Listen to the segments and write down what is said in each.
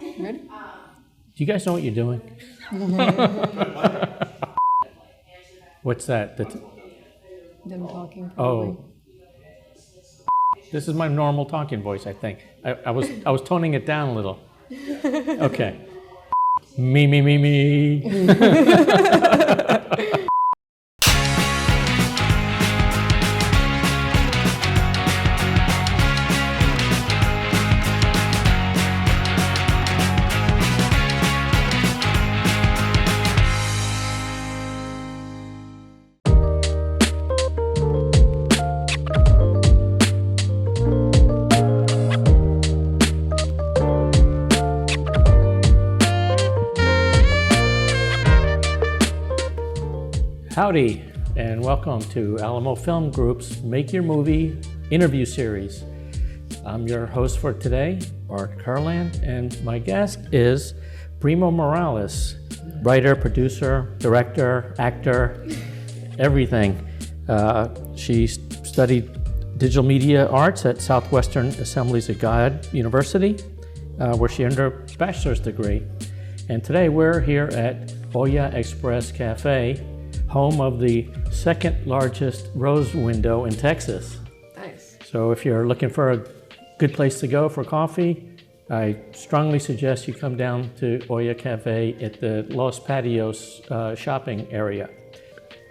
Ready? Do you guys know what you're doing? What's that? Them talking. Probably. Oh. This is my normal talking voice, I think. I was toning it down a little. Okay. Me. Howdy, and welcome to Alamo Film Group's Make Your Movie interview series. I'm your host for today, Art Kurland, and my guest is Brimo Morales, writer, producer, director, actor, everything. She studied digital media arts at Southwestern Assemblies of God University, where she earned her bachelor's degree. And today we're here at Olla Express Café, home of the second largest rose window in Texas. Nice. So if you're looking for a good place to go for coffee, I strongly suggest you come down to Olla Cafe at the Los Patios shopping area.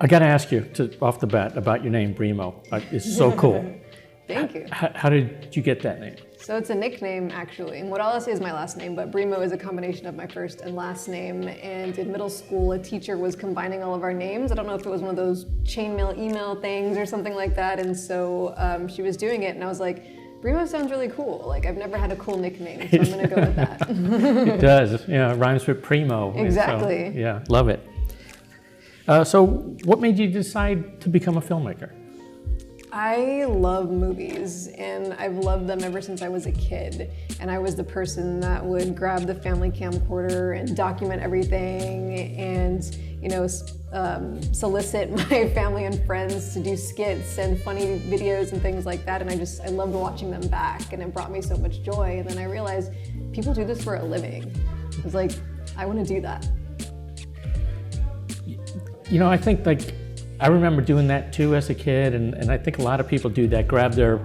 I gotta ask you off the bat about your name, Brimo. It's so cool. Thank you. How did you get that name? So it's a nickname, actually. And Morales is my last name, but Brimo is a combination of my first and last name. And in middle school, a teacher was combining all of our names. I don't know if it was one of those chainmail email things or something like that. And so she was doing it, and I was like, Brimo sounds really cool. Like, I've never had a cool nickname, so I'm gonna go with that. It does, yeah, it rhymes with primo. Exactly. So, yeah, love it. So what made you decide to become a filmmaker? I love movies, and I've loved them ever since I was a kid. And I was the person that would grab the family camcorder and document everything, and solicit my family and friends to do skits and funny videos and things like that. And I loved watching them back, and it brought me so much joy. And then I realized people do this for a living. I was like, I want to do that. You know, I think I remember doing that too as a kid, and I think a lot of people do that, grab their,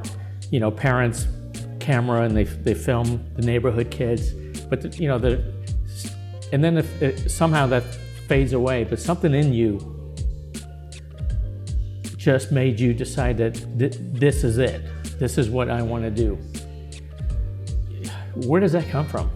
parents' camera and they film the neighborhood kids, but and then if somehow that fades away, but something in you just made you decide that this is it. This is what I want to do. Where does that come from?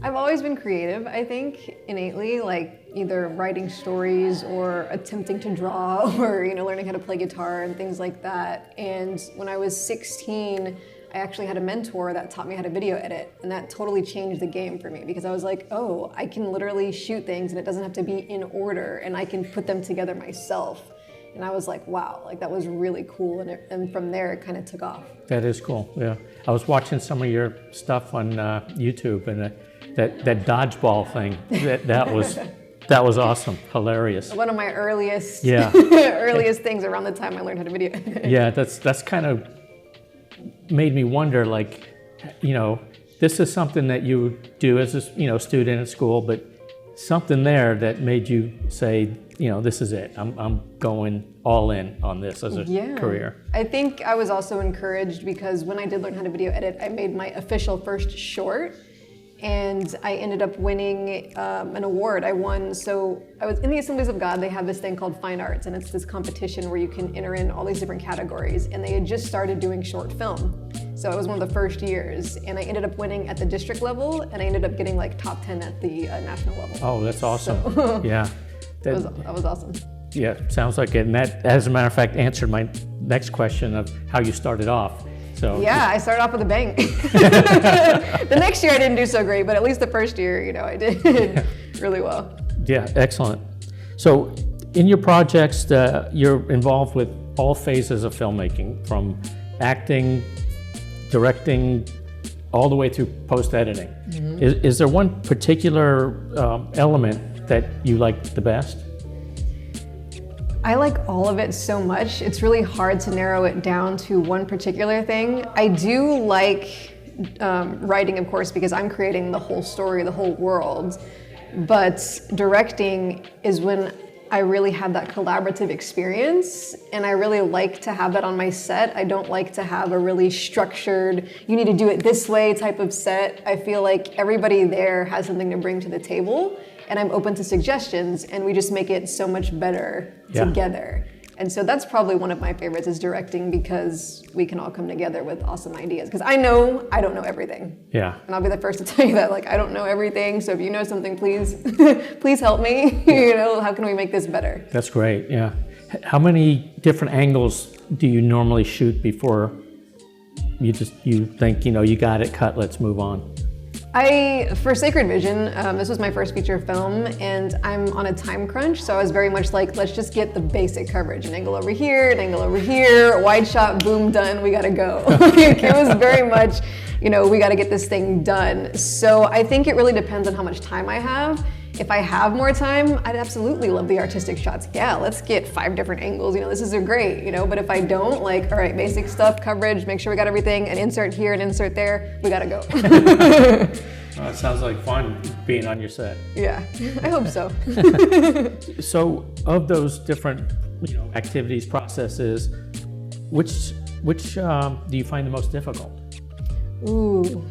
I've always been creative, I think, innately, like either writing stories or attempting to draw or, learning how to play guitar and things like that. And when I was 16, I actually had a mentor that taught me how to video edit, and that totally changed the game for me, because I was like, oh, I can literally shoot things and it doesn't have to be in order, and I can put them together myself. And I was like, wow, like that was really cool. And from there, it kind of took off. That is cool, yeah. I was watching some of your stuff on YouTube, and that dodgeball thing, that was awesome, hilarious. One of my earliest things around the time I learned how to video. Yeah, that's kind of made me wonder, like, this is something that you do as a student at school, but something there that made you say, this is it. I'm going all in on this as a career. I think I was also encouraged because when I did learn how to video edit, I made my official first short, and I ended up winning an award. I won, so I was in the Assemblies of God. They have this thing called Fine Arts, and it's this competition where you can enter in all these different categories, and they had just started doing short film. So it was one of the first years, and I ended up winning at the district level, and I ended up getting like top 10 at the national level. Oh, that's awesome. So, yeah. That was awesome. Yeah, sounds like it. And that, as a matter of fact, answered my next question of how you started off. So yeah, I started off with a bang. The next year I didn't do so great, but at least the first year, I did really well. Yeah, excellent. So in your projects, you're involved with all phases of filmmaking, from acting, directing, all the way through post-editing. Mm-hmm. Is there one particular element that you like the best? I like all of it so much. It's really hard to narrow it down to one particular thing. I do like writing, of course, because I'm creating the whole story, the whole world. But directing is when I really have that collaborative experience, and I really like to have that on my set. I don't like to have a really structured, you need to do it this way type of set. I feel like everybody there has something to bring to the table, and I'm open to suggestions, and we just make it so much better together. And so that's probably one of my favorites, is directing, because we can all come together with awesome ideas. Because I know I don't know everything. Yeah. And I'll be the first to tell you that, like, I don't know everything. So if you know something, please, please help me. You know, how can we make this better? That's great, yeah. How many different angles do you normally shoot before you think, you got it, cut, let's move on? For Sacred Vision, this was my first feature film, and I'm on a time crunch, so I was very much like, let's just get the basic coverage. An angle over here, an angle over here, wide shot, boom, done, we gotta go. Like, it was very much, we gotta get this thing done. So I think it really depends on how much time I have. If I have more time, I'd absolutely love the artistic shots. Yeah, let's get 5 different angles, this is great, but if I don't, like, all right, basic stuff, coverage, make sure we got everything, an insert here, an insert there, we gotta go. Well, it sounds like fun being on your set. Yeah, I hope so. So, of those different, activities, processes, which do you find the most difficult? Ooh.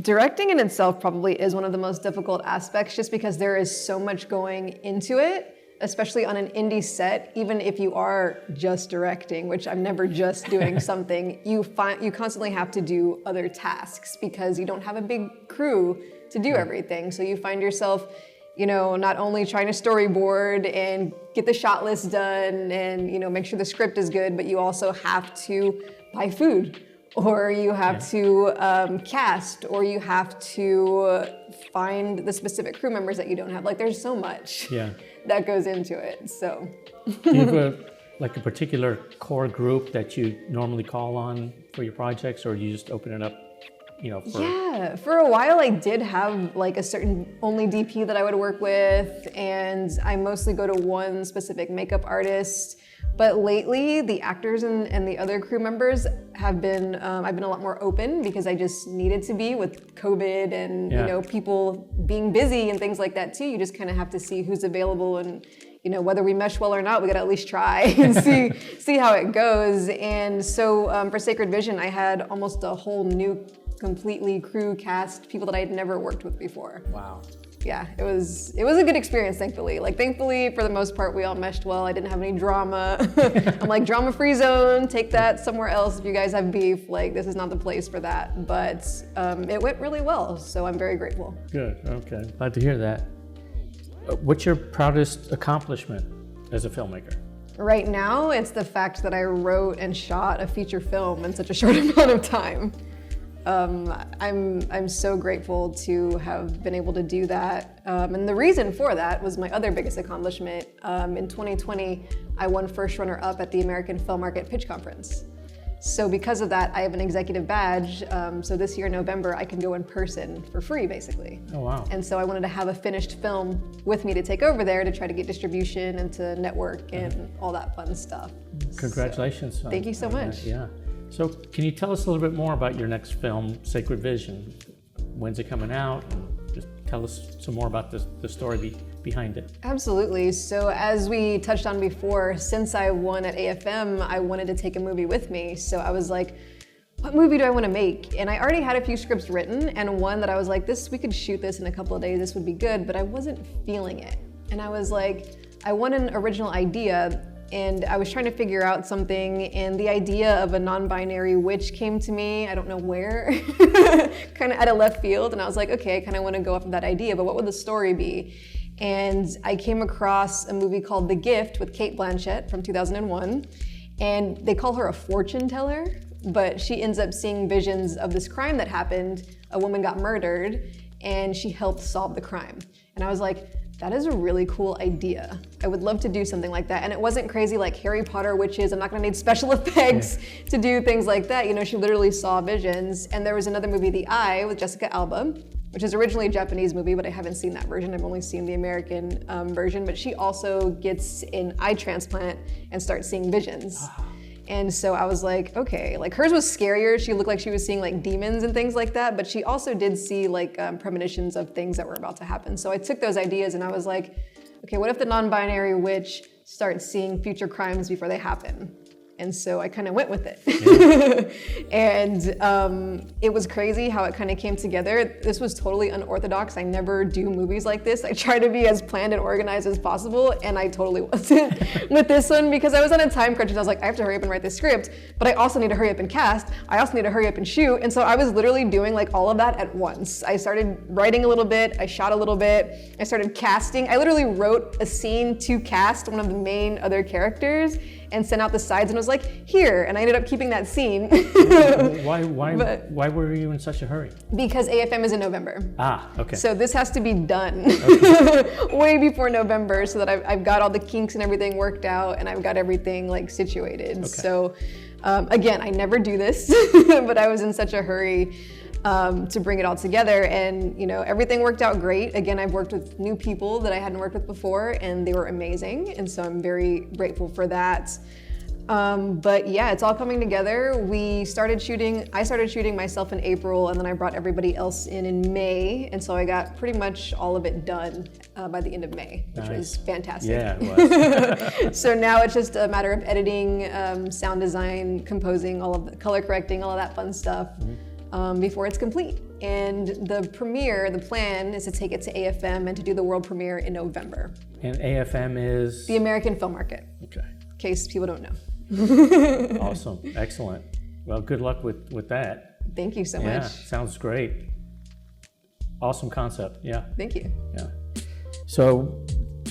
Directing in itself probably is one of the most difficult aspects, just because there is so much going into it, especially on an indie set. Even if you are just directing, which I'm never just doing something, you constantly have to do other tasks because you don't have a big crew to do everything. So you find yourself, not only trying to storyboard and get the shot list done and, make sure the script is good, but you also have to buy food, or you have to cast, or you have to find the specific crew members that you don't have. Like, there's so much that goes into it, so. Do you have a particular core group that you normally call on for your projects, or do you just open it up, Yeah, for a while I did have like a certain only DP that I would work with, and I mostly go to one specific makeup artist. But lately, the actors and the other crew members have been, I've been a lot more open, because I just needed to be with COVID and people being busy and things like that too. You just kind of have to see who's available, and whether we mesh well or not, we gotta at least try and see how it goes. And so for Sacred Vision, I had almost a whole new, completely crew cast, people that I'd never worked with before. Wow. Yeah, it was a good experience, thankfully. Like, thankfully, for the most part, we all meshed well. I didn't have any drama. I'm like, drama-free zone, take that somewhere else. If you guys have beef, like, this is not the place for that. But it went really well, so I'm very grateful. Good, okay. Glad to hear that. What's your proudest accomplishment as a filmmaker? Right now, it's the fact that I wrote and shot a feature film in such a short amount of time. I'm so grateful to have been able to do that. And the reason for that was my other biggest accomplishment. In 2020, I won first runner-up at the American Film Market Pitch Conference. So because of that, I have an executive badge. So this year in November, I can go in person for free, basically. Oh, wow. And so I wanted to have a finished film with me to take over there to try to get distribution and to network and all that fun stuff. Congratulations. So, thank you so much. Yeah. So can you tell us a little bit more about your next film, Sacred Vision? When's it coming out? Just tell us some more about the story behind it. Absolutely. So as we touched on before, since I won at AFM, I wanted to take a movie with me. So I was like, what movie do I want to make? And I already had a few scripts written, and one that I was like, we could shoot this in a couple of days, this would be good, but I wasn't feeling it. And I was like, I want an original idea, and I was trying to figure out something, and the idea of a non-binary witch came to me, I don't know where, kind of out of left field, and I was like, okay, I kind of want to go off of that idea, but what would the story be? And I came across a movie called The Gift with Cate Blanchett from 2001, and they call her a fortune teller, but she ends up seeing visions of this crime that happened. A woman got murdered, and she helped solve the crime. And I was like, that is a really cool idea. I would love to do something like that. And it wasn't crazy like Harry Potter witches. I'm not gonna need special effects to do things like that. She literally saw visions. And there was another movie, The Eye, with Jessica Alba, which is originally a Japanese movie, but I haven't seen that version. I've only seen the American version. But she also gets an eye transplant and starts seeing visions. And so I was like, okay, like hers was scarier. She looked like she was seeing like demons and things like that, but she also did see like premonitions of things that were about to happen. So I took those ideas and I was like, okay, what if the non-binary witch starts seeing future crimes before they happen? And so I kind of went with it. Yeah. And it was crazy how it kind of came together. This was totally unorthodox. I never do movies like this. I try to be as planned and organized as possible, and I totally wasn't with this one because I was on a time crunch and I was like, I have to hurry up and write this script, but I also need to hurry up and cast. I also need to hurry up and shoot. And so I was literally doing like all of that at once. I started writing a little bit, I shot a little bit, I started casting. I literally wrote a scene to cast one of the main other characters and sent out the sides and was like, here, and I ended up keeping that scene. Why were you in such a hurry? Because AFM is in November. Ah, okay. So this has to be done way before November so that I've got all the kinks and everything worked out and I've got everything like situated. Okay. So again, I never do this, but I was in such a hurry to bring it all together, and you know, everything worked out great. Again, I've worked with new people that I hadn't worked with before, and they were amazing, and so I'm very grateful for that. But yeah, it's all coming together. I started shooting myself in April, and then I brought everybody else in May, and so I got pretty much all of it done by the end of May, which was fantastic. Yeah, it was. So now it's just a matter of editing, sound design, composing, all of the color correcting, all of that fun stuff. Mm-hmm. Before it's complete. And the plan is to take it to AFM and to do the world premiere in November. And AFM is? The American Film Market. Okay. In case people don't know. Awesome, excellent. Well, good luck with that. Thank you so much. Yeah, sounds great. Awesome concept, yeah. Thank you. Yeah. So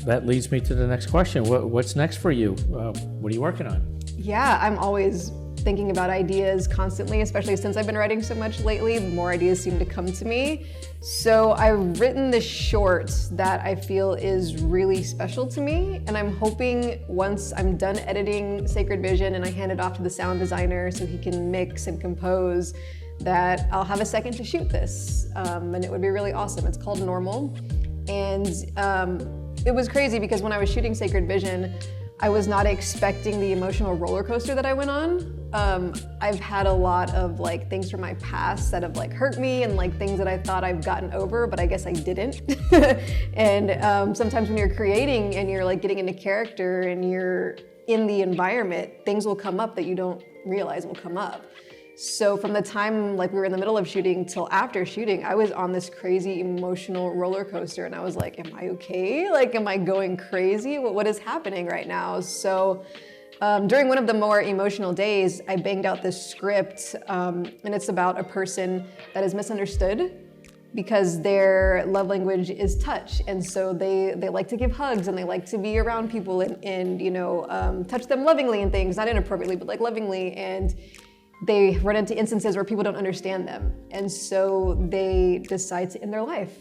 that leads me to the next question. What's next for you? What are you working on? Yeah, I'm always thinking about ideas constantly, especially since I've been writing so much lately. More ideas seem to come to me. So I've written this short that I feel is really special to me, and I'm hoping once I'm done editing Sacred Vision and I hand it off to the sound designer so he can mix and compose, that I'll have a second to shoot this, and it would be really awesome. It's called Normal, and it was crazy because when I was shooting Sacred Vision, I was not expecting the emotional roller coaster that I went on. I've had a lot of like things from my past that have like hurt me and like things that I thought I've gotten over, but I guess I didn't. And sometimes when you're creating and you're like getting into character and you're in the environment, things will come up that you don't realize will come up. So from the time like we were in the middle of shooting till after shooting, I was on this crazy emotional roller coaster, and I was like, am I okay? Like, am I going crazy? What is happening right now? So during one of the more emotional days, I banged out this script, and it's about a person that is misunderstood because their love language is touch, and so they like to give hugs and they like to be around people and you know, touch them lovingly and things, not inappropriately, but like lovingly, and they run into instances where people don't understand them, and so they decide to end their life.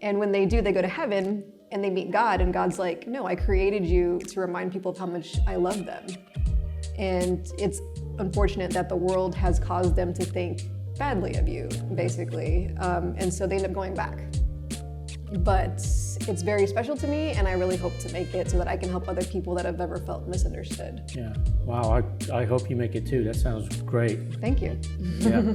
And when they do, they go to heaven and they meet God, and God's like, no, I created you to remind people of how much I love them. And it's unfortunate that the world has caused them to think badly of you, basically. And so they end up going back. But it's very special to me, and I really hope to make it so that I can help other people that have ever felt misunderstood. Yeah, wow, I hope you make it too. That sounds great. Thank you. Yeah.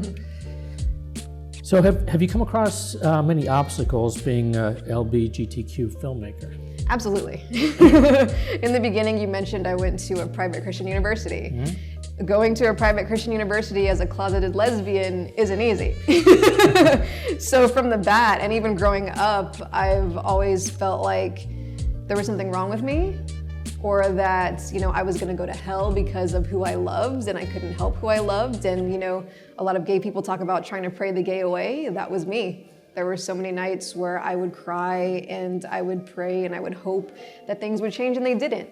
So have you come across many obstacles being a LGBTQ filmmaker? Absolutely. In the beginning, you mentioned I went to a private Christian university. Mm-hmm. Going to a private Christian university as a closeted lesbian isn't easy. So from the bat, and even growing up, I've always felt like there was something wrong with me, or that, you know, I was gonna go to hell because of who I loved and I couldn't help who I loved. And, you know, a lot of gay people talk about trying to pray the gay away. That was me. There were so many nights where I would cry and I would pray and I would hope that things would change, and they didn't.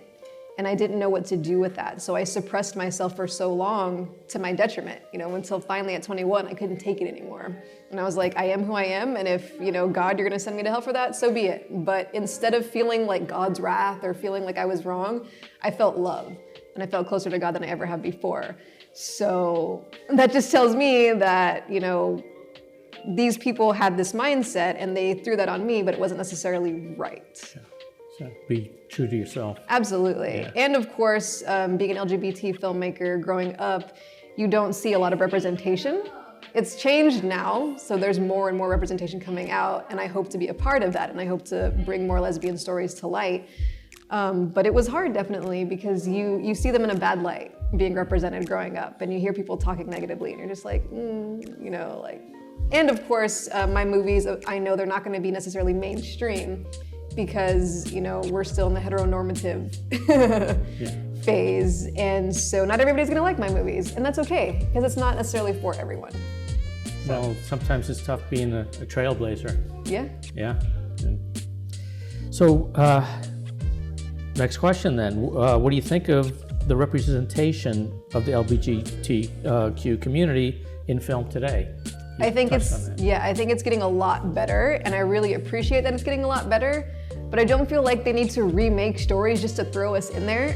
And I didn't know what to do with that. So I suppressed myself for so long to my detriment, you know, until finally at 21, I couldn't take it anymore. And I was like, I am who I am. And if, you know, God, you're gonna send me to hell for that, so be it. But instead of feeling like God's wrath or feeling like I was wrong, I felt love. And I felt closer to God than I ever have before. So that just tells me that, you know, these people had this mindset and they threw that on me, but it wasn't necessarily right. So be true to yourself. Absolutely. Yeah. And of course, being an LGBT filmmaker growing up, you don't see a lot of representation. It's changed now, so there's more and more representation coming out, and I hope to be a part of that, and I hope to bring more lesbian stories to light. But it was hard, definitely, because you see them in a bad light being represented growing up, and you hear people talking negatively, and you're just like, you know, like. And of course, my movies, I know they're not going to be necessarily mainstream, because, you know, we're still in the heteronormative phase, and so not everybody's going to like my movies, and that's okay, because it's not necessarily for everyone. Well, sometimes it's tough being a trailblazer. Yeah. Yeah. So, next question then. What do you think of the representation of the LGBTQ community in film today? I think it's getting a lot better, and I really appreciate that it's getting a lot better, but I don't feel like they need to remake stories just to throw us in there.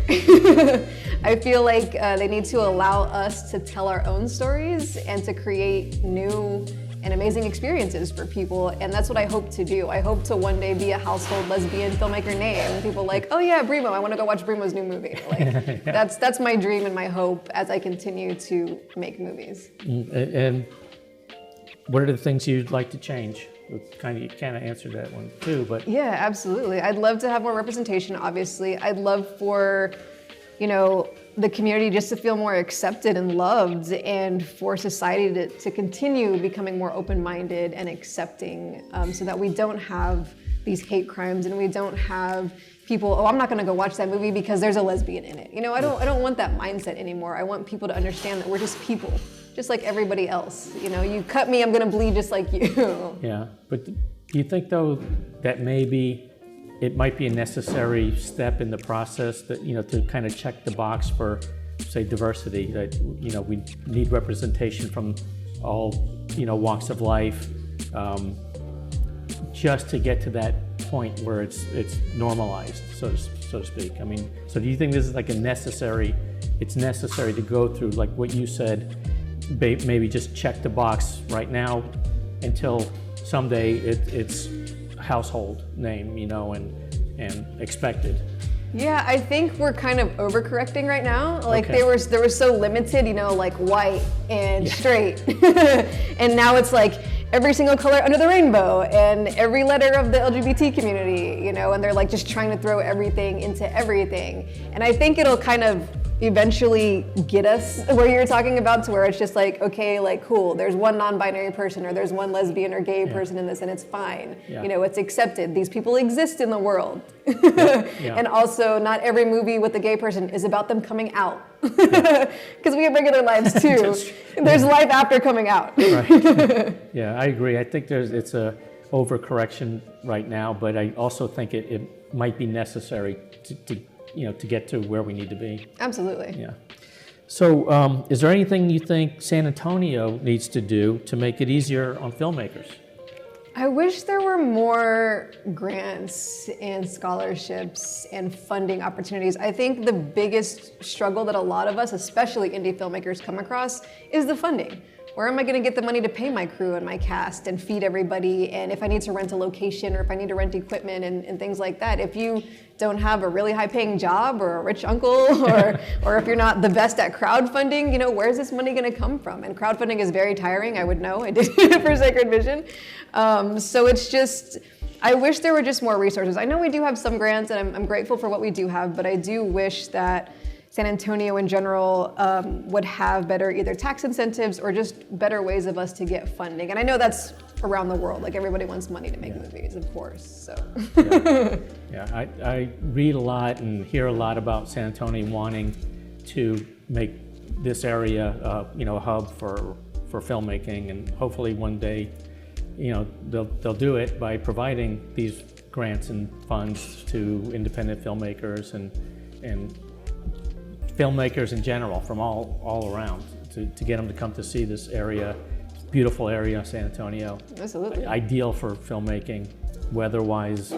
I feel like they need to allow us to tell our own stories and to create new and amazing experiences for people, and that's what I hope to do. I hope to one day be a household lesbian filmmaker name, and people are like, oh yeah, Brimo, I want to go watch Brimo's new movie. Like, that's my dream and my hope as I continue to make movies. And what are the things you'd like to change? You kind of answered that one too, but yeah, absolutely. I'd love to have more representation. Obviously, I'd love for, you know, the community just to feel more accepted and loved, and for society to continue becoming more open-minded and accepting, so that we don't have these hate crimes and we don't have people, oh, I'm not going to go watch that movie because there's a lesbian in it. You know, I don't want that mindset anymore. I want people to understand that we're just people, just like everybody else. You know, you cut me, I'm going to bleed just like you. Yeah, but do you think though that maybe it might be a necessary step in the process that, you know, to kind of check the box for, say, diversity, that, you know, we need representation from all, you know, walks of life, just to get to that point where it's normalized, so to speak. I mean, so do you think this is like it's necessary to go through, like what you said, maybe just check the box right now until someday it's household name, you know, and expected? Yeah, I think we're kind of overcorrecting right now. Like Okay. they were so limited, you know, like white and straight. And now it's like every single color under the rainbow and every letter of the LGBT community, you know, and they're like just trying to throw everything into everything. And I think it'll kind of eventually get us where you're talking about, to where it's just like, okay, like cool, there's one non-binary person or there's one lesbian or gay person in this, and it's fine. Yeah. You know, it's accepted. These people exist in the world. Yeah. And also, not every movie with a gay person is about them coming out. Because we have regular lives too. There's life after coming out. Right. Yeah, I agree. I think it's a overcorrection right now, but I also think it might be necessary to you know, to get to where we need to be. Absolutely. Yeah. So, is there anything you think San Antonio needs to do to make it easier on filmmakers? I wish there were more grants and scholarships and funding opportunities. I think the biggest struggle that a lot of us, especially indie filmmakers, come across is the funding. Where am I going to get the money to pay my crew and my cast and feed everybody? And if I need to rent a location or if I need to rent equipment and things like that, if you don't have a really high-paying job or a rich uncle, or if you're not the best at crowdfunding, you know, where's this money going to come from? And crowdfunding is very tiring. I would know. I did it for Sacred Vision. So it's just, I wish there were just more resources. I know we do have some grants, and I'm grateful for what we do have, but I do wish that San Antonio in general would have better either tax incentives or just better ways of us to get funding. And I know that's around the world. Like, everybody wants money to make movies, of course. So. Yeah, I read a lot and hear a lot about San Antonio wanting to make this area, you know, a hub for filmmaking, and hopefully one day, you know, they'll do it by providing these grants and funds to independent filmmakers and filmmakers in general from all around to get them to come to see this area, beautiful area, San Antonio. Absolutely. Ideal for filmmaking, weather-wise,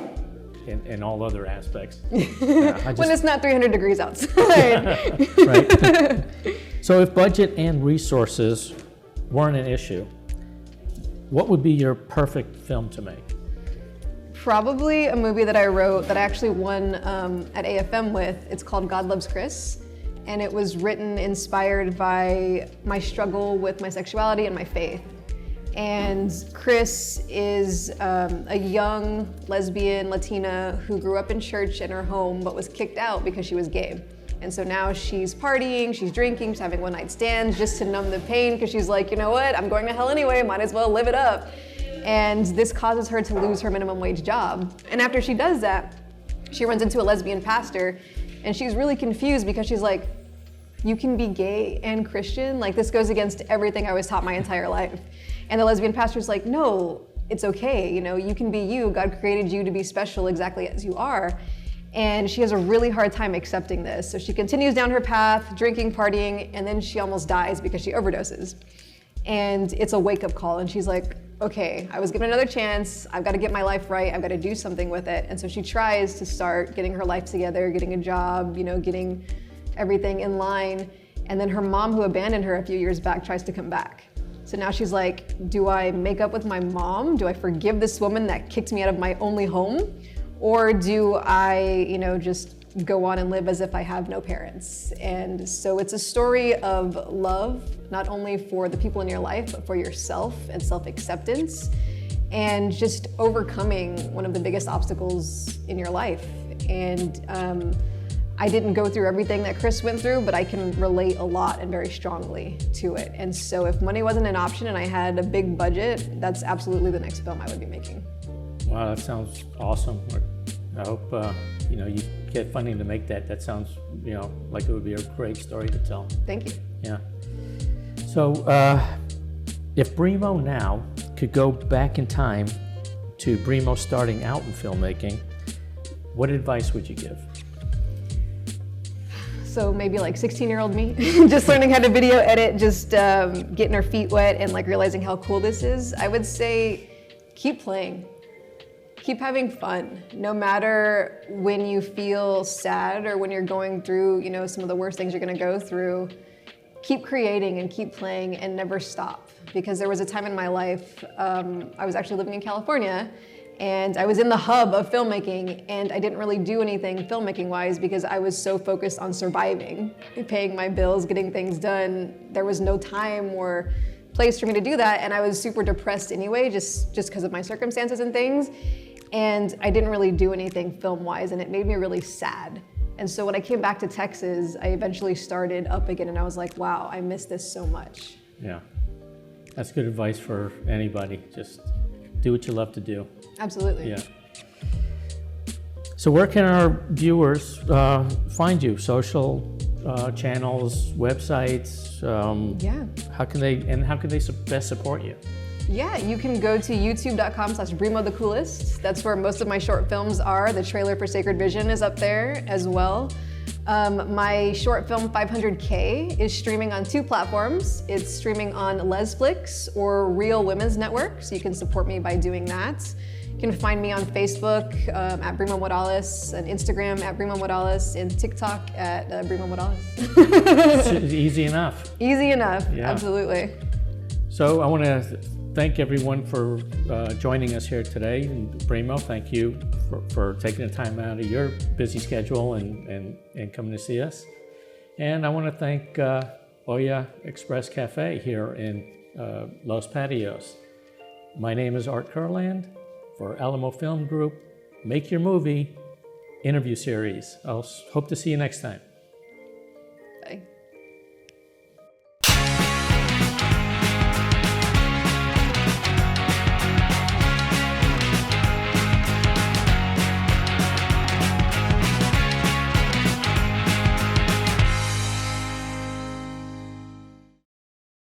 and all other aspects. When it's not 300 degrees outside. Right. So if budget and resources weren't an issue, what would be your perfect film to make? Probably a movie that I wrote that I actually won at AFM with. It's called God Loves Chris. And it was written inspired by my struggle with my sexuality and my faith. And Chris is a young lesbian Latina who grew up in church in her home but was kicked out because she was gay. And so now she's partying, she's drinking, she's having one-night stands just to numb the pain because she's like, you know what, I'm going to hell anyway, might as well live it up. And this causes her to lose her minimum wage job. And after she does that, she runs into a lesbian pastor and she's really confused because she's like, you can be gay and Christian? Like, this goes against everything I was taught my entire life. And the lesbian pastor's like, no, it's okay. You know, you can be you. God created you to be special exactly as you are. And she has a really hard time accepting this. So she continues down her path, drinking, partying, and then she almost dies because she overdoses. And it's a wake-up call. And she's like, okay, I was given another chance. I've got to get my life right. I've got to do something with it. And so she tries to start getting her life together, getting a job, you know, getting everything in line. And then her mom, who abandoned her a few years back, tries to come back. So now she's like, do I make up with my mom? Do I forgive this woman that kicked me out of my only home? Or do I, you know, just go on and live as if I have no parents? And so it's a story of love, not only for the people in your life, but for yourself and self-acceptance, and just overcoming one of the biggest obstacles in your life. And I didn't go through everything that Chris went through, but I can relate a lot and very strongly to it. And so if money wasn't an option and I had a big budget, that's absolutely the next film I would be making. Wow, that sounds awesome. I hope you know, you get funding to make that. That sounds, you know, like it would be a great story to tell. Thank you. Yeah. So if Brimo now could go back in time to Brimo starting out in filmmaking, what advice would you give? So maybe like 16-year-old me, just learning how to video edit, just getting her feet wet and like realizing how cool this is. I would say keep playing. Keep having fun, no matter when you feel sad or when you're going through, you know, some of the worst things you're gonna go through. Keep creating and keep playing and never stop. Because there was a time in my life, I was actually living in California and I was in the hub of filmmaking and I didn't really do anything filmmaking-wise because I was so focused on surviving, paying my bills, getting things done. There was no time or place for me to do that, and I was super depressed anyway, just because of my circumstances and things. And I didn't really do anything film-wise, and it made me really sad. And so when I came back to Texas, I eventually started up again, and I was like, wow, I miss this so much. Yeah, that's good advice for anybody. Just do what you love to do. Absolutely. Yeah. So where can our viewers find you? Social channels, websites? Yeah. How can they best support you? Yeah, you can go to youtube.com/Brimo the Coolest. That's where most of my short films are. The trailer for Sacred Vision is up there as well. My short film 500K is streaming on 2 platforms. It's streaming on Lesflix or Real Women's Network, so you can support me by doing that. You can find me on Facebook at Brimo Morales, and Instagram at Brimo Morales, and TikTok at Brimo Morales. It's easy enough. Easy enough, Yeah. Absolutely. So I want to thank everyone for joining us here today. And Brimo, thank you for taking the time out of your busy schedule and coming to see us. And I want to thank Olla Express Café here in Los Patios. My name is Art Kurland for Alamo Film Group. Make Your Movie interview series. I'll hope to see you next time.